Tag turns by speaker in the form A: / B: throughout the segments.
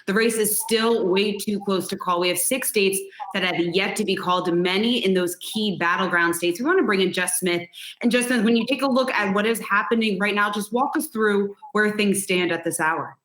A: The race is still way too close to call. We have 6 states that have yet to be called, many in those key battleground states. We want to bring in Jess Smith. And Jess Smith, when you take a look at what is happening right now, just walk us through where things stand at this hour.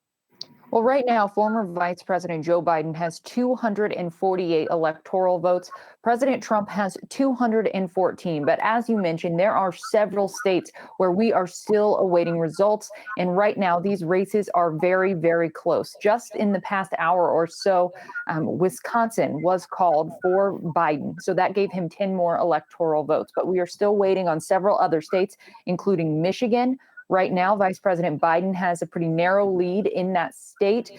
B: Well, right now, former Vice President Joe Biden has 248 electoral votes. President Trump has 214. But as you mentioned, there are several states where we are still awaiting results. And right now, these races are very, very close. Just in the past hour or so, Wisconsin was called for Biden. So that gave him 10 more electoral votes. But we are still waiting on several other states, including Michigan. Right now, Vice President Biden has a pretty narrow lead in that state.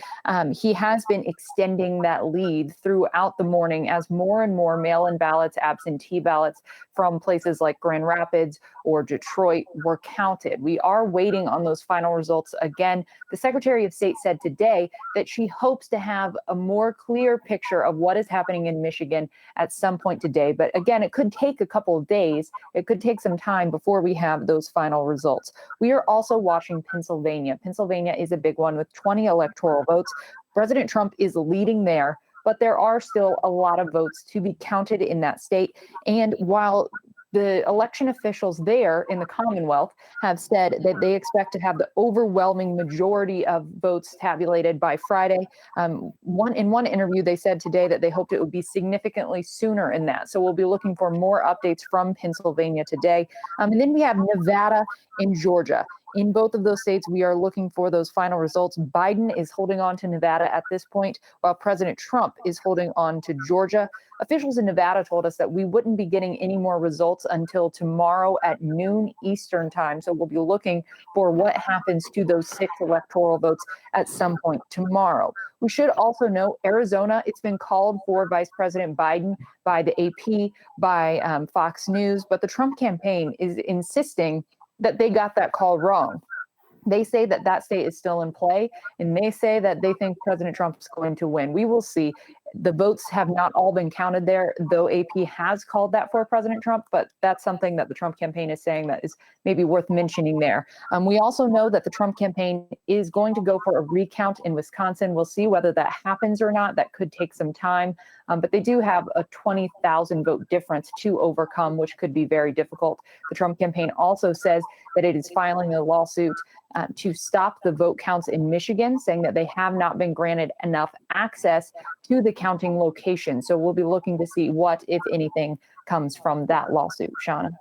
B: He has been extending that lead throughout the morning as more and more mail-in ballots, absentee ballots from places like Grand Rapids or Detroit were counted. We are waiting on those final results. Again, the Secretary of State said today that she hopes to have a more clear picture of what is happening in Michigan at some point today. But again, it could take a couple of days. It could take some time before we have those final results. We are also watching Pennsylvania. Pennsylvania is a big one with 20 electoral votes. President Trump is leading there, but there are still a lot of votes to be counted in that state. And while the election officials there in the Commonwealth have said that they expect to have the overwhelming majority of votes tabulated by Friday. In one interview, they said today that they hoped it would be significantly sooner in that. So we'll be looking for more updates from Pennsylvania today. And then we have Nevada and Georgia. In both of those states, we are looking for those final results. Biden is holding on to Nevada at this point, while President Trump is holding on to Georgia. Officials in Nevada told us that we wouldn't be getting any more results until tomorrow at noon Eastern time. So we'll be looking for what happens to those 6 electoral votes at some point tomorrow. We should also know Arizona, it's been called for Vice President Biden by the AP, by Fox News, but the Trump campaign is insisting that they got that call wrong. They say that that state is still in play, and they say that they think President Trump is going to win. We will see. The votes have not all been counted there, though AP has called that for President Trump, but that's something that the Trump campaign is saying that is maybe worth mentioning there. We also know that the Trump campaign is going to go for a recount in Wisconsin. We'll see whether that happens or not. That could take some time, but they do have a 20,000 vote difference to overcome, which could be very difficult. The Trump campaign also says that it is filing a lawsuit to stop the vote counts in Michigan, saying that they have not been granted enough access to the counting location. So we'll be looking to see what, if anything, comes from that lawsuit. Shauna.